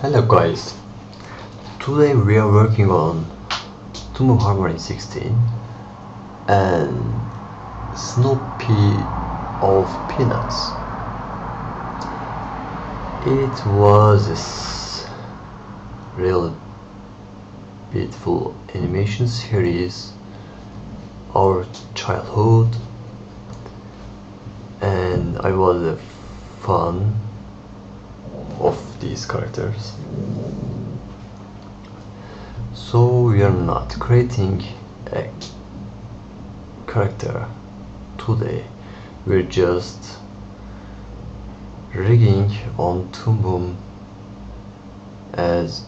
Hello guys, today we are working on Tomb Harmony 16 and Sn00Py of Peanuts. It was a real beautiful animation series, our childhood, and I was a fan of these characters. So we are not creating a character today, we're just rigging on Tomb as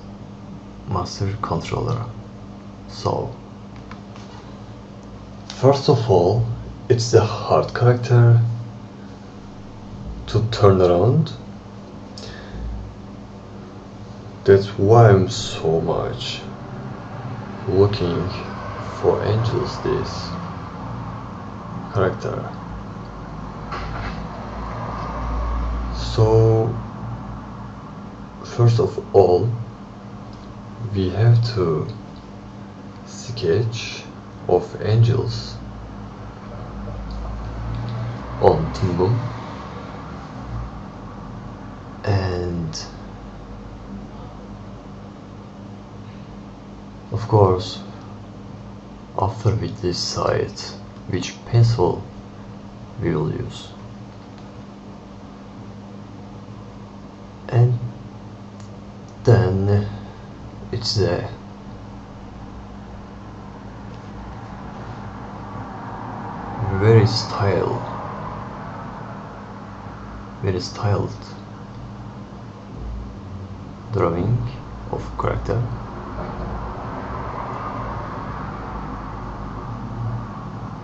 master controller. So first of all, it's the hard character to turn around. That's why I'm so much looking for angels this character. So first of all, we have to sketch of angels on Tomb, and of course after we decide which pencil we will use, and then it's a very styled drawing of character.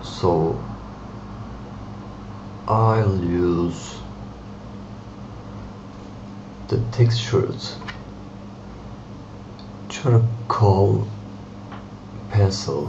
So I'll use the textured charcoal pencil.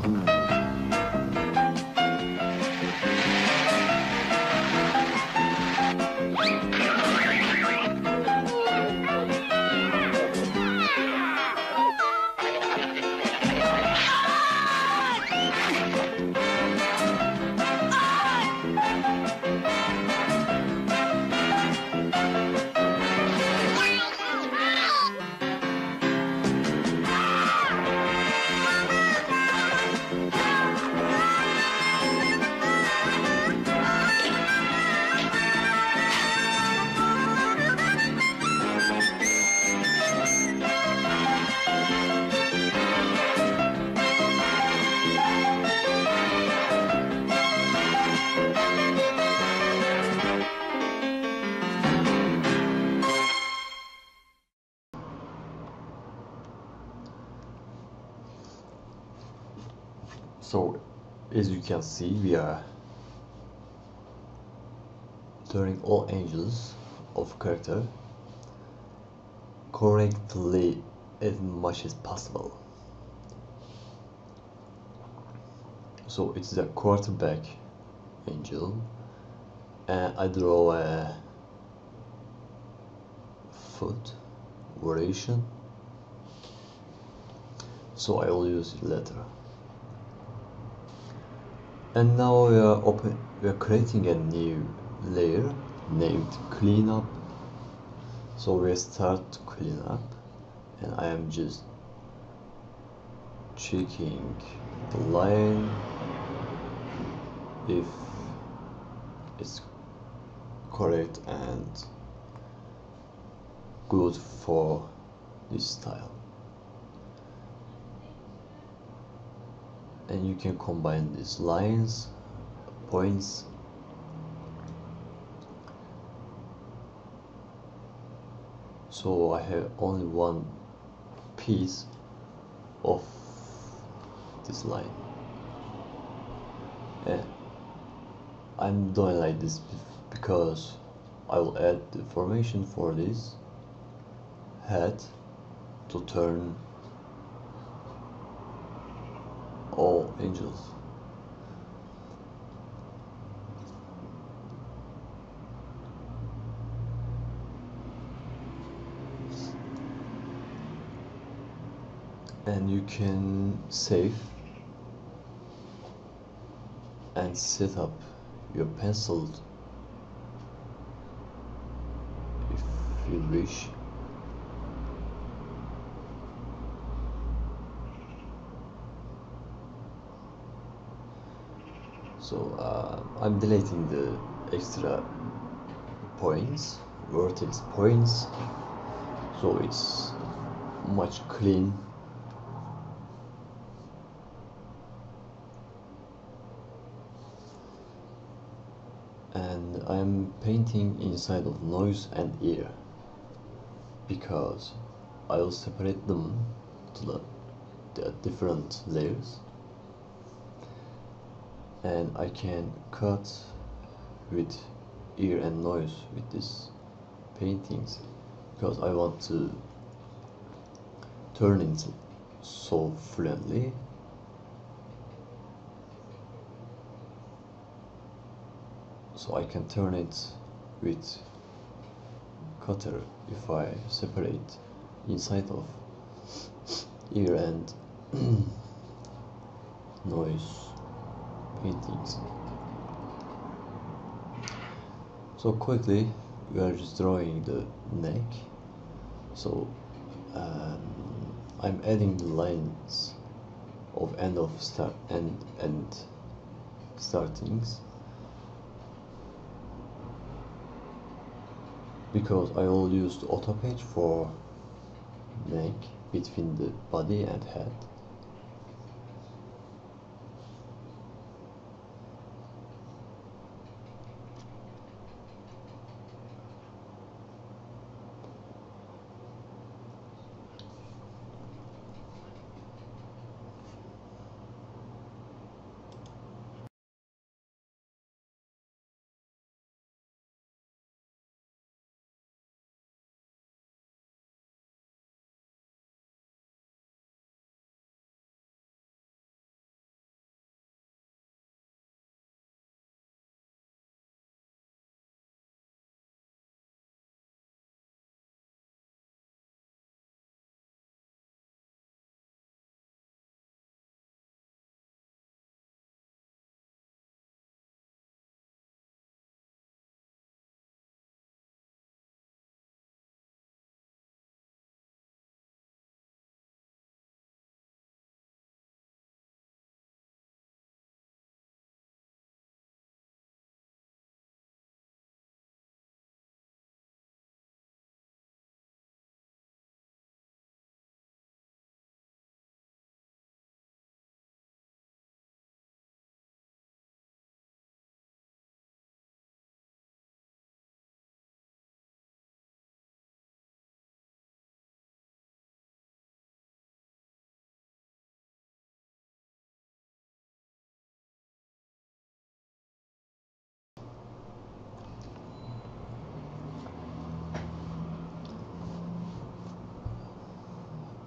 So as you can see, we are turning all angles of character correctly as much as possible. So it's the quarterback angel, and I draw a foot variation, so I will use it later. And now we are creating a new layer named cleanup. So we start to clean up, and I am just checking the line if it's correct and good for this style. And you can combine these lines, points, so I have only one piece of this line, and I'm doing like this because I will add the formation for this head to turn all angels. and you can save and set up your pencil if you wish. So I'm deleting the extra points, vertex points, so it's much clean. And I'm painting inside of nose and ear because I will separate them to the different layers, and I can cut with ear and nose with these paintings because I want to turn it so fluently. So I can turn it with cutter if I separate inside of ear and nose paintings. So quickly we are just drawing the neck. So I'm adding the lines of end of start and startings because I will use the auto page for neck between the body and head.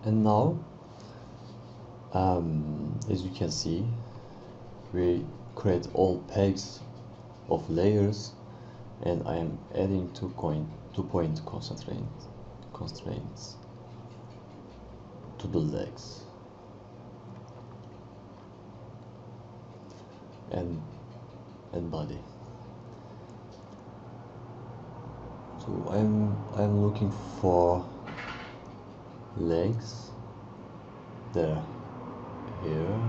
And now, as you can see, we create all pegs of layers, and I am adding two-point constraints to the legs and body. So I'm looking for legs there, here,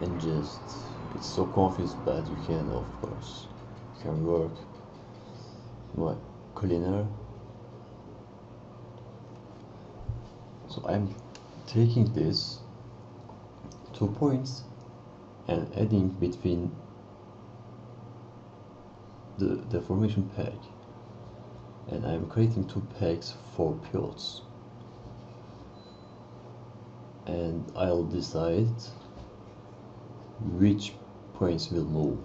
and just it's so confused, but you can, of course, you can work more cleaner. So I'm taking this 2 points and adding between the deformation peg, and I'm creating 2 pegs for pivots, and I'll decide which points will move.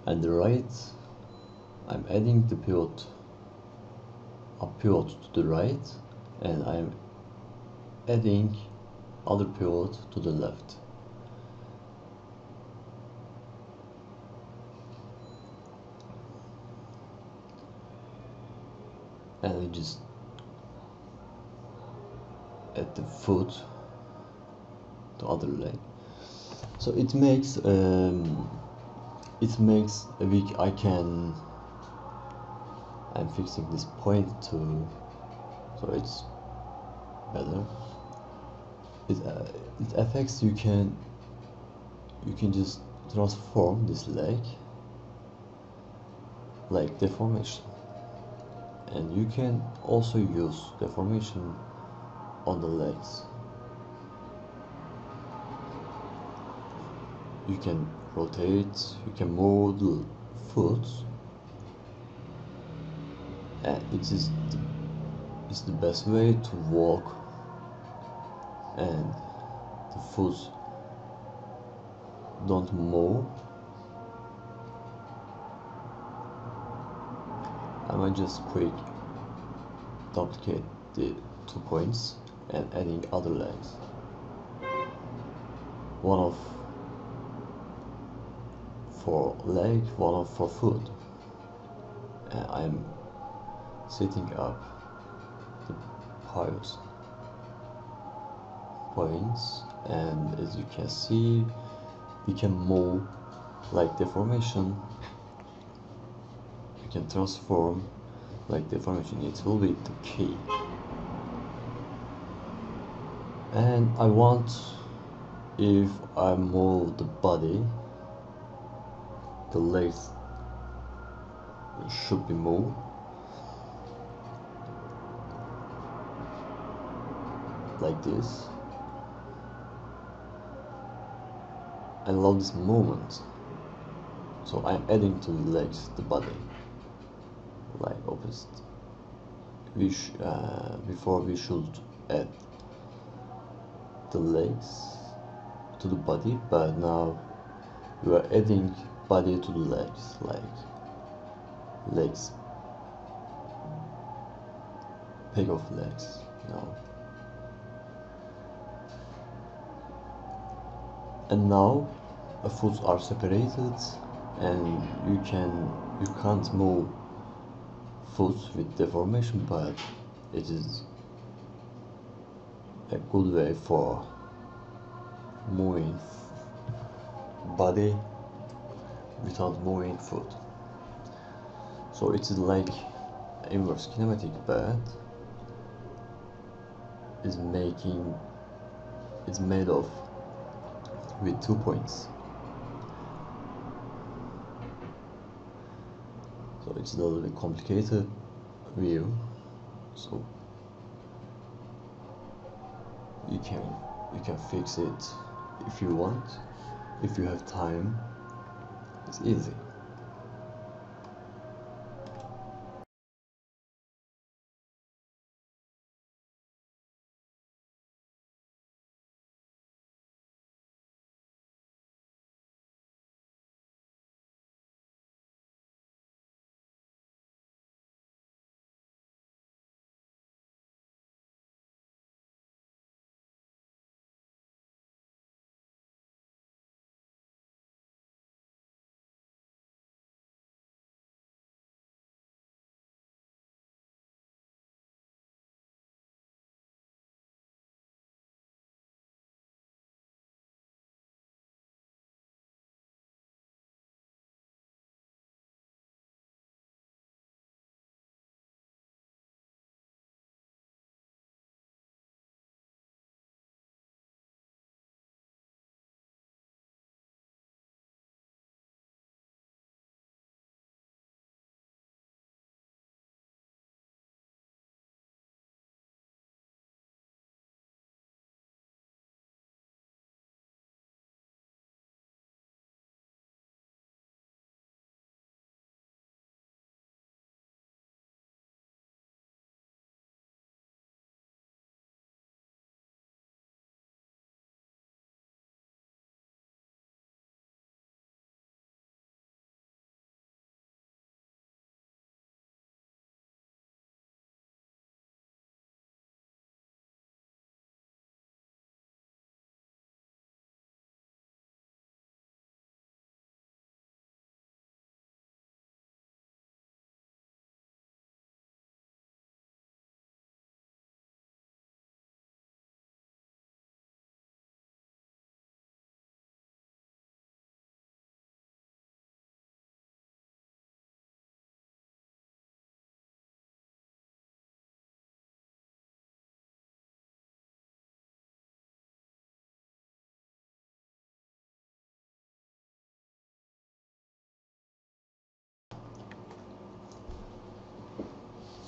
And the right, I'm adding the pivot, a pivot to the right, and I'm adding other pivot to the left. and we just add the foot to other leg. So it makes I'm fixing this point too, so it's better. It affects you can just transform this leg like deformation, and you can also use deformation on the legs. You can rotate, you can move the foot, and it's the best way to walk, and the foot don't move. I might just quick duplicate the 2 points and adding other legs, one of for leg, one of for foot, and I'm setting up the points, and as you can see, we can move like deformation, we can transform like deformation. It will be the key. And I want, if I move the body, the legs should be moved like this. I love this movement, so I'm adding to the legs the body like opposite. Before we should add the legs to the body, but now we are adding body to the legs, like legs, peg of legs now. And now the foot are separated, and you can't move foot with deformation, but it is a good way for moving body without moving foot. So it's like inverse kinematic, but it's made of with 2 points. So it's a little bit complicated view. So you can fix it if you want. If you have time, it's easy.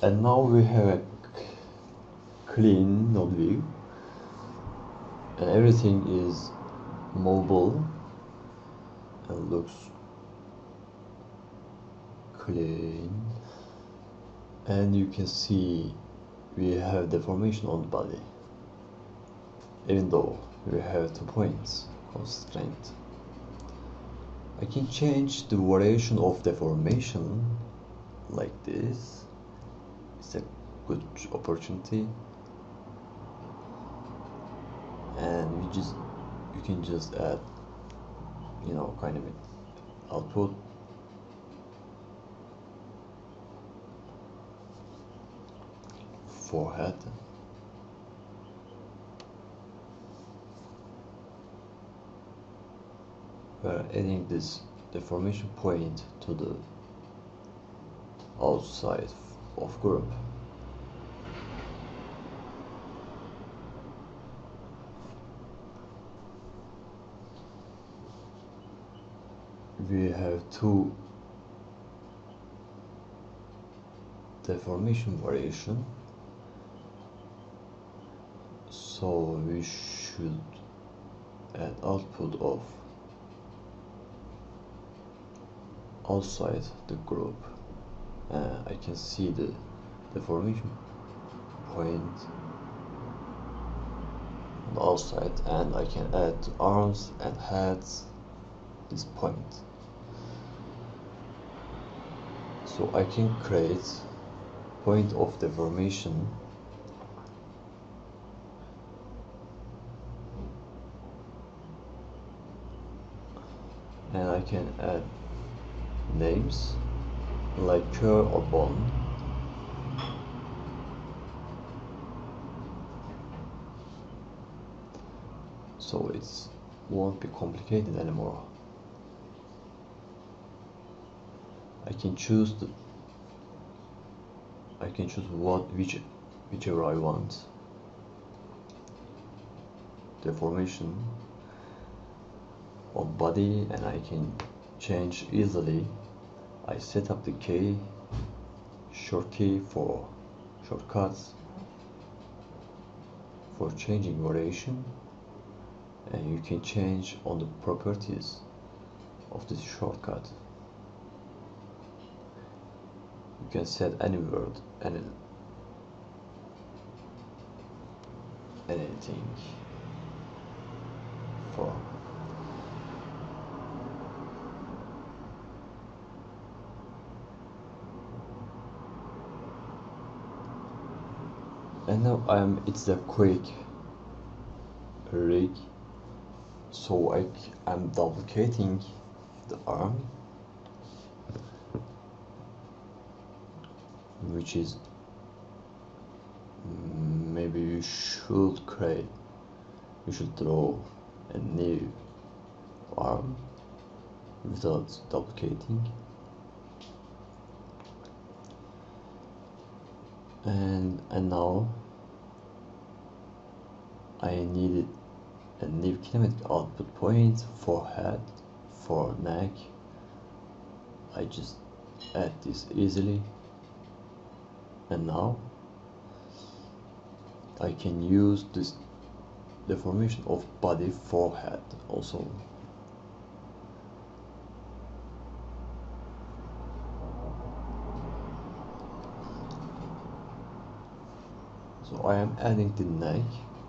And now we have a clean node view, and everything is mobile and looks clean. And you can see we have deformation on the body, even though we have 2 points constraint. I can change the variation of deformation like this. It's a good opportunity, and you can just add, you know, kind of an output. Forehead. We're adding this deformation point to the outside of group. We have 2 deformation variation, so we should add output of outside the group. I can see the deformation point on the outside, and I can add to arms and heads this point. So I can create point of deformation and I can add names like curve or bone. So it won't be complicated anymore. I can choose whichever I want. Deformation on body, and I can change easily. I set up the key, short key for shortcuts, for changing variation, and you can change on the properties of this shortcut. You can set any word, anything for. And now it's the quick rig, so I'm duplicating the arm, which is maybe you should draw a new arm without duplicating. And now I needed a new kinematic output point for head, for neck. I just add this easily, and now I can use this deformation of body for head also. So I am adding the neck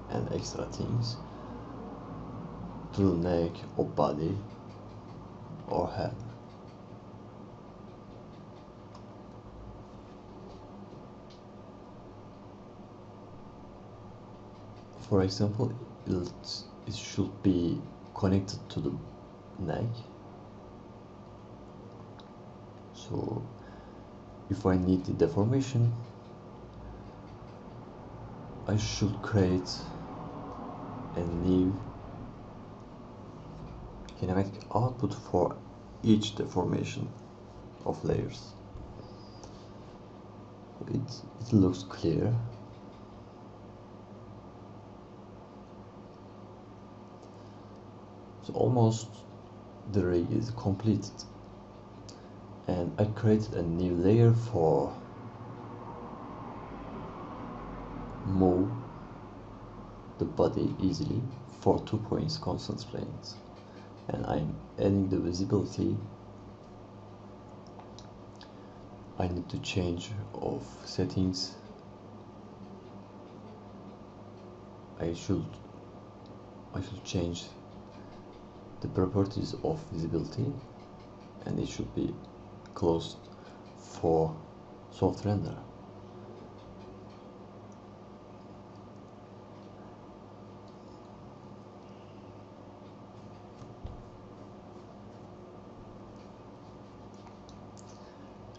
and extra things to the neck or body or head. For example, it should be connected to the neck. So if I need the deformation, I should create a new kinematic output for each deformation of layers. It looks clear. So almost the rig is completed, and I created a new layer for move the body easily for 2 points constraints, and I'm adding the visibility. I need to change of settings. I should change the properties of visibility, and it should be closed for soft render.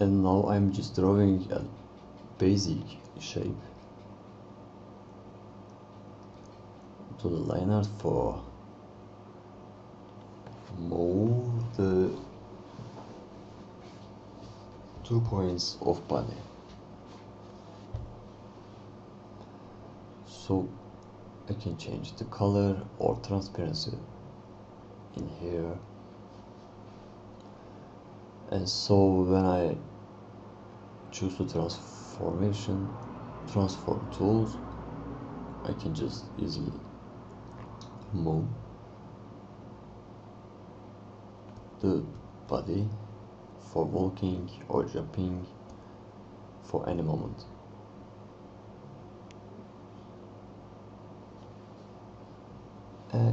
And now I'm just drawing a basic shape to the line art for move the 2 points of body. So I can change the color or transparency in here. And so when I choose the transform tools, I can just easily move the body for walking or jumping for any moment.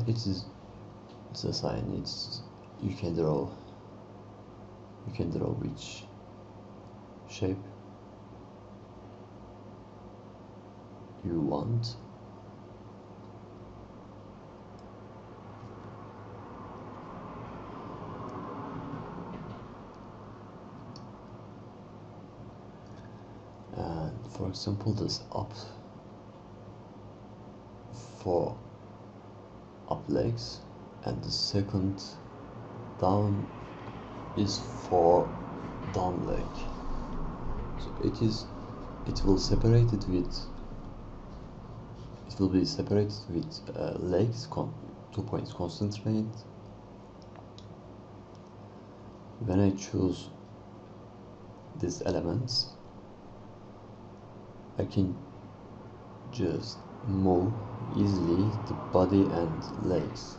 It's a sign. You can draw which shape you want. And for example, this up for up legs, and the second down is for down leg. So it will be separated with legs 2 points constraint. When I choose these elements, I can just move easily the body and legs.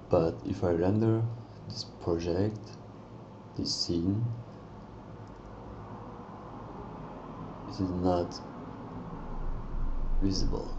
But if I render this project, this scene, it is not visible.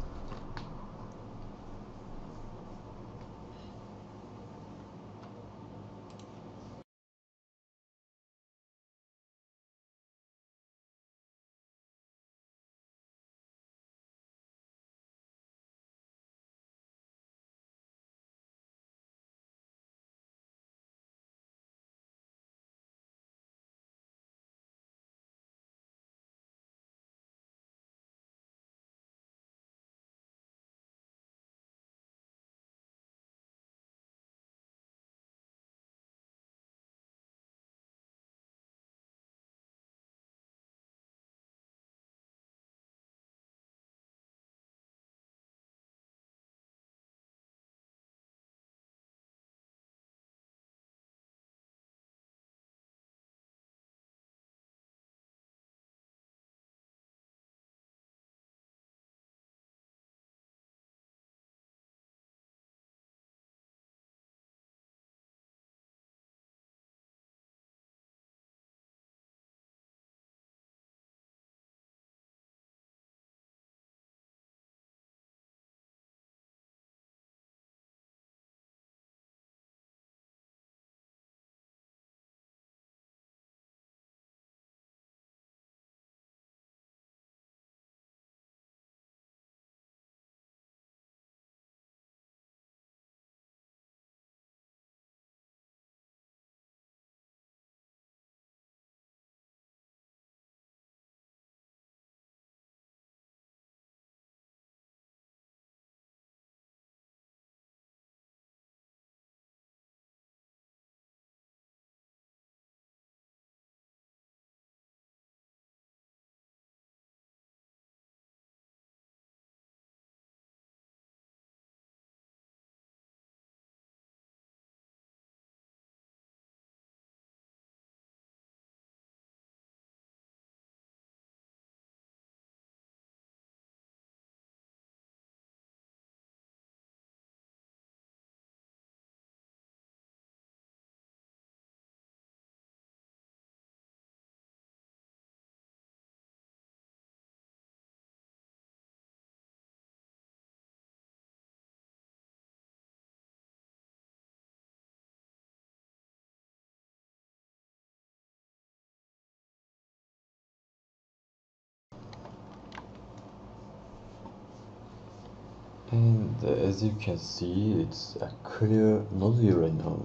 And as you can see, it's a clear node right now,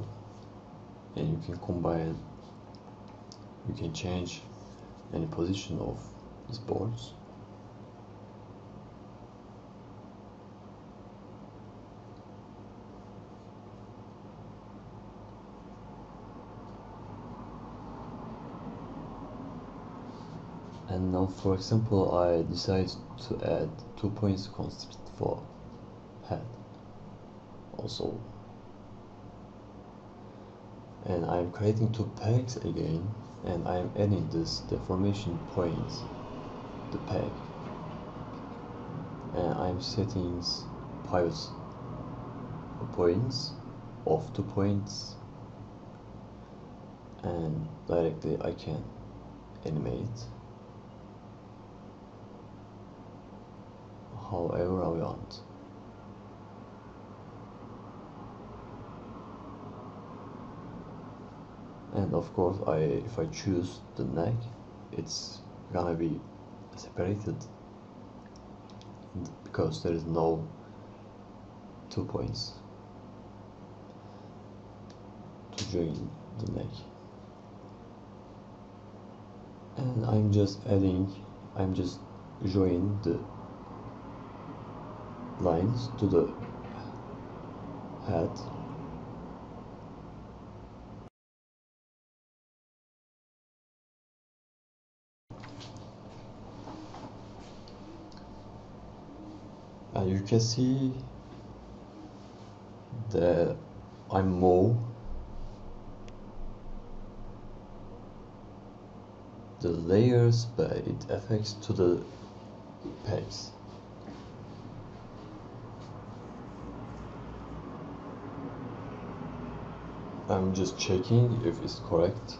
and you can combine, you can change any position of these boards. And now, for example, I decide to add 2-points-constraint for head also, and I'm creating two pegs again, and I'm adding this deformation point, the peg, and I'm setting pivot points of 2 points, and directly I can animate however I want. And of course, if I choose the neck, it's gonna be separated because there is no 2 points to join the neck. And I'm just joining the lines to the head. And you can see that I move the layers, but it affects to the pegs. I'm just checking if it's correct.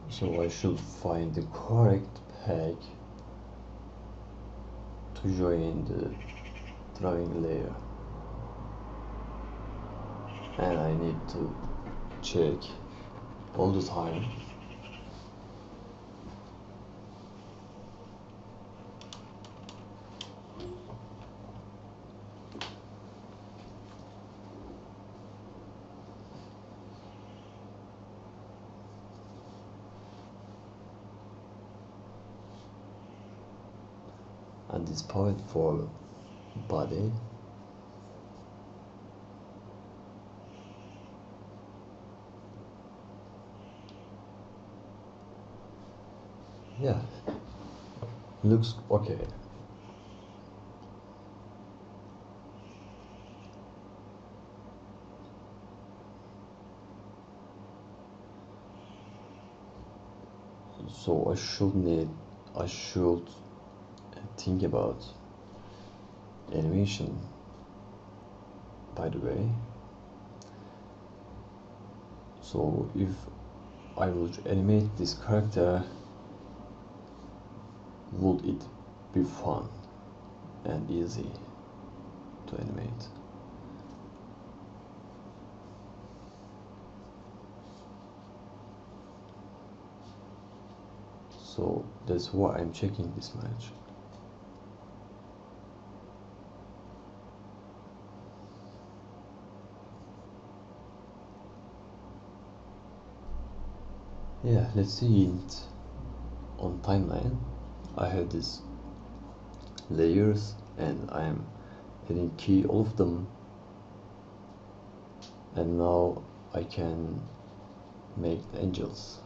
So I should find the correct peg to join the drawing layer, and I need to check all the time. And this point for body, yeah, looks okay. So I should think about animation, by the way. So if I would animate this character, would it be fun and easy to animate? So that's why I'm checking this match. Yeah, let's see it on timeline. I have these layers and I'm hitting key all of them, and now I can make the angels.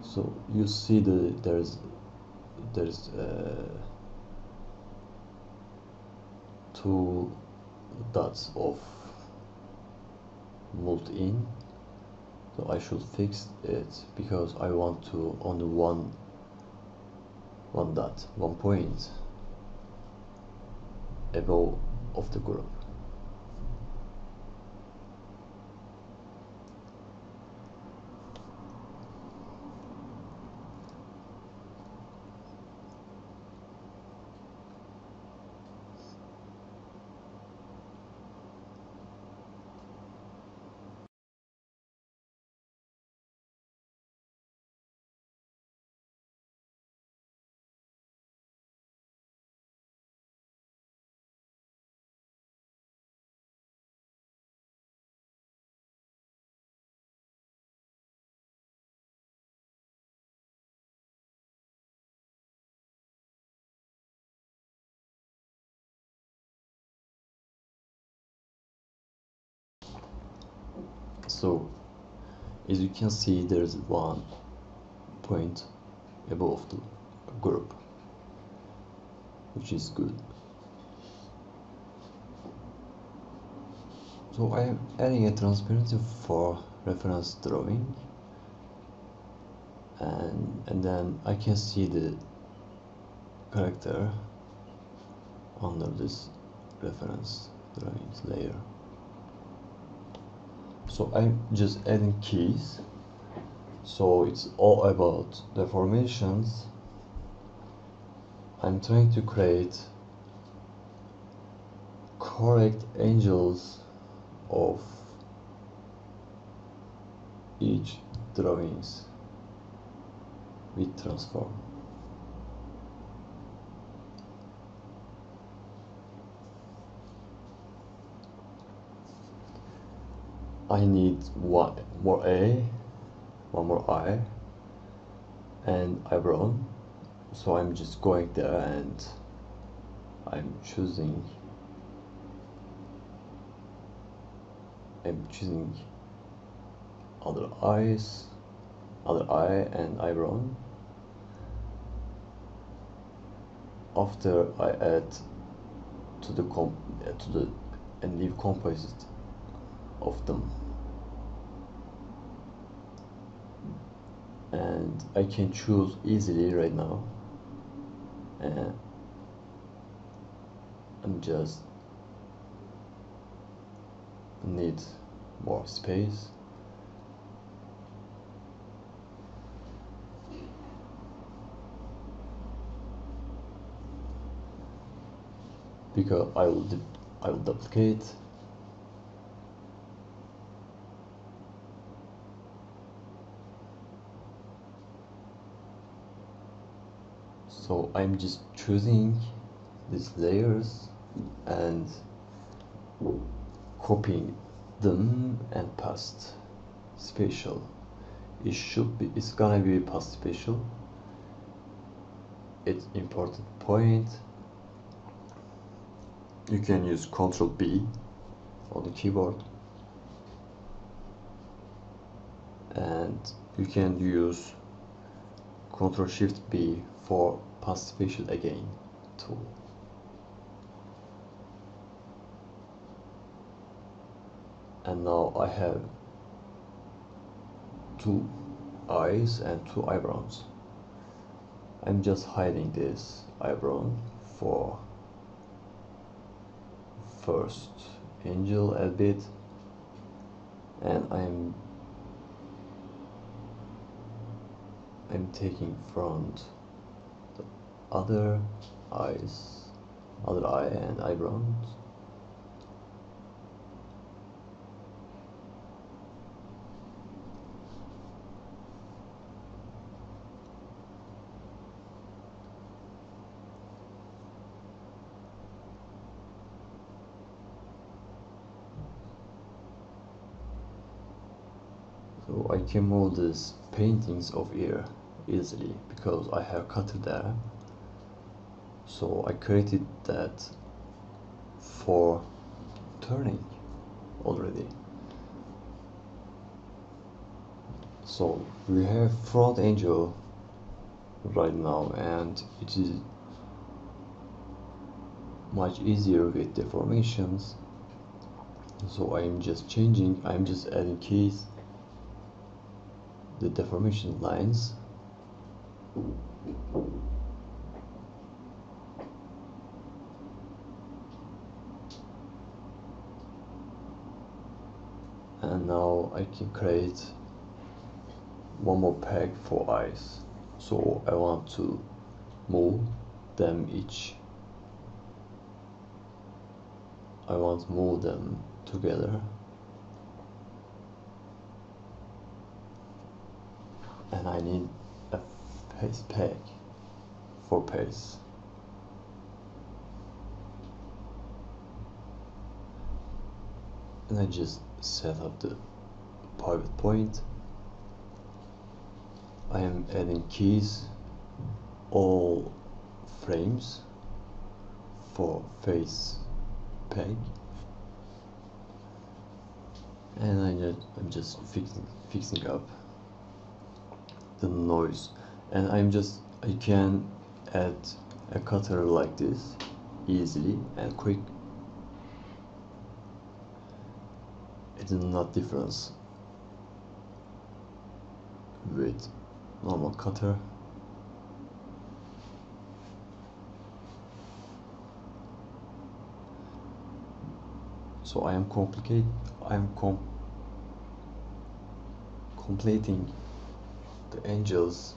So you see there's two dots of multi-in, so I should fix it because I want to only one dot, 1 point. above of the group. So as you can see, there's one point above the group, which is good. So I am adding a transparency for reference drawing, and then I can see the character under this reference drawings layer. So I'm just adding keys, so it's all about deformations. I'm trying to create correct angles of each drawings with transform. I need one more A, one more I, and eyebrow. So I'm just going there and I'm choosing other eyes, other eye and eyebrow. After I add to the and leave composite of them, and I can choose easily right now, and I'm just need more space. Because I will duplicate. So I'm just choosing these layers and copying them and paste spatial. It's gonna be past spatial. It's important point. You can use Ctrl B on the keyboard, and you can use Ctrl Shift B for past spatial again tool. And now I have two eyes and two eyebrows. I'm just hiding this eyebrow for first angel a bit, and I'm taking front the other eye and eyebrows. So I can move these paintings of ear easily because I have cutter there. So I created that for turning already. So we have front angel right now, and it is much easier with deformations. So I'm just adding keys, the deformation lines, And now I can create one more peg for eyes. So I want to move them each. I want to move them together. And I need a face peg for face. And I just set up the pivot point. I am adding keys all frames for face peg, and I'm just fixing up the noise, and I can add a cutter like this easily and quick. It is not difference with normal cutter. So I am completing the angels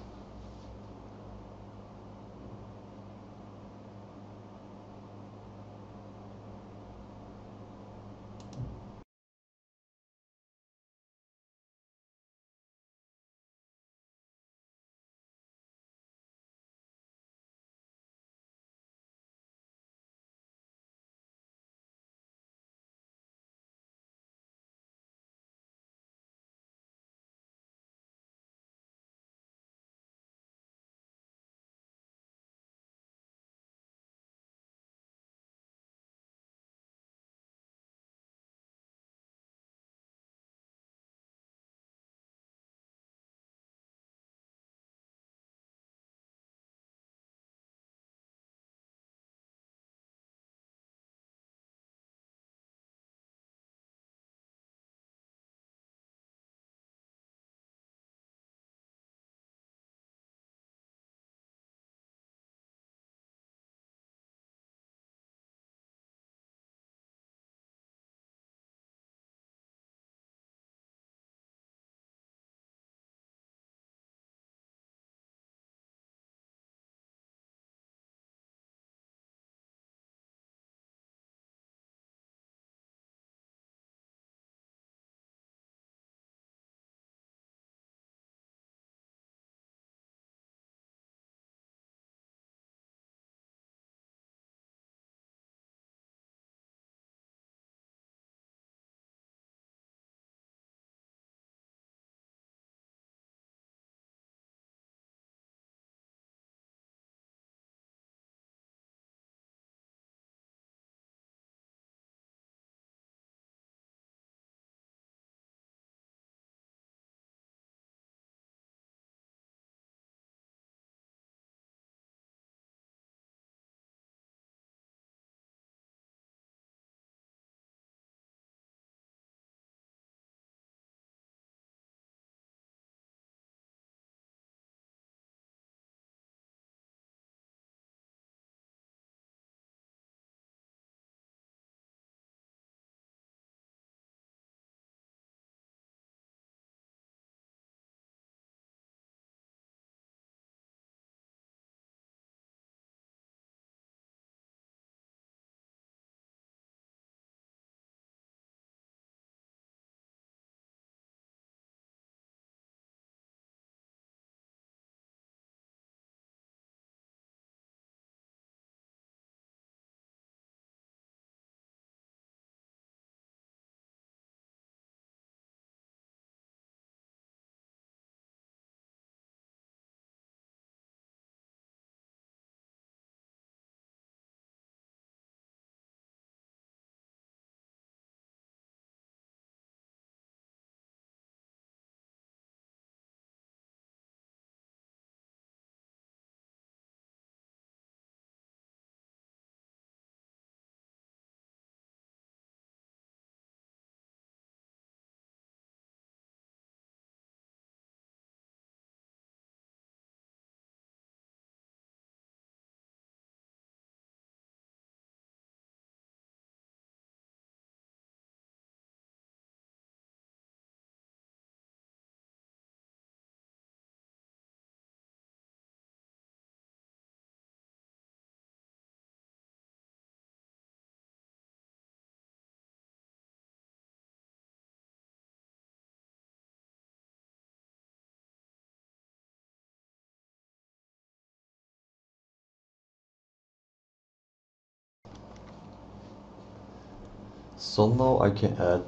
So now I can add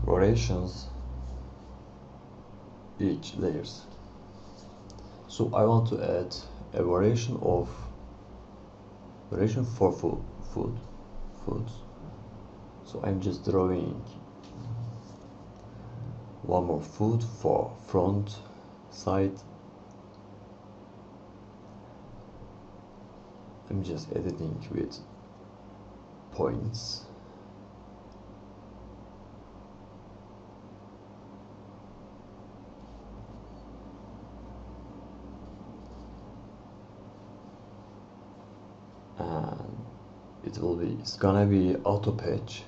variations each layers. So I want to add a variation for foods. So I'm just drawing one more food for front side. I'm just editing with points. And it's gonna be auto patch.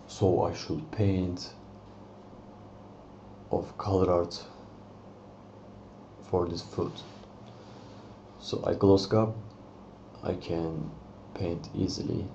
So I should paint of color art for this food. So I close up, I can paint easily.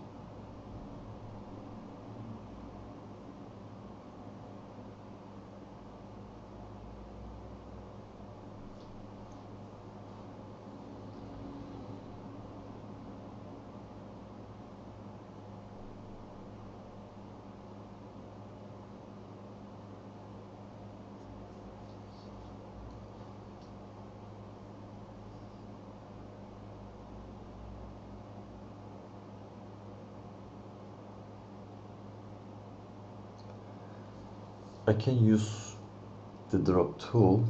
I can use the drop tool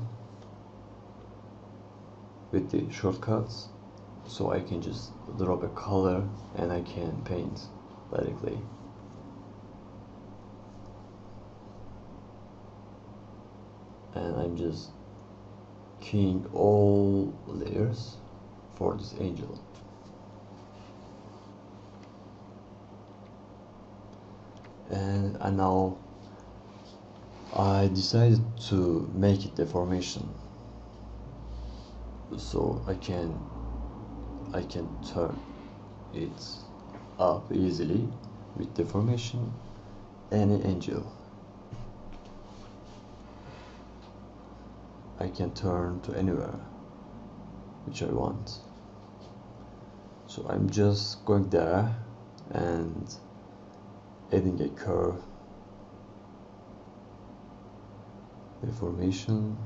with the shortcuts, so I can just drop a color and I can paint directly. And I'm just keying all layers for this angel. And now I decided to make it deformation, so I can turn it up easily with deformation, any angel. I can turn to anywhere which I want. So I'm just going there and adding a curve, deformation.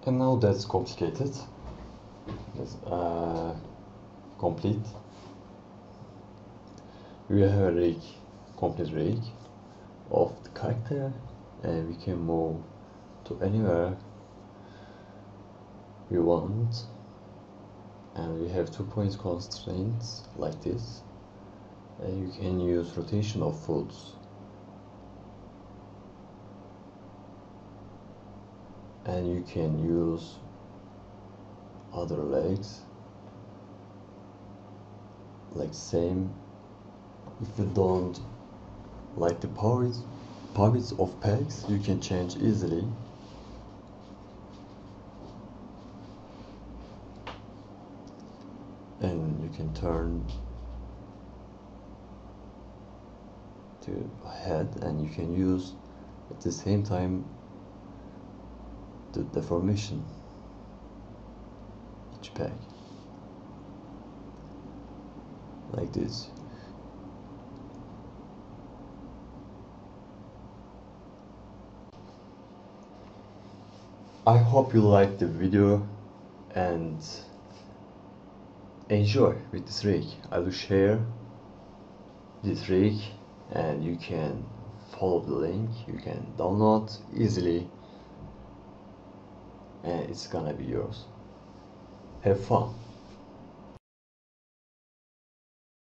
And now that's complicated. That's complete. We have a rig, complete rig of the character, and we can move to anywhere we want. And we have 2-point constraints like this, and you can use rotation of foots, and you can use other legs like same. If you don't like the pivots of pegs, you can change easily. And you can turn to head, and you can use at the same time the deformation each peg like this. I hope you liked the video and enjoy with this rig. I will share this rig and you can follow the link, you can download easily, and it's gonna be yours. Have fun.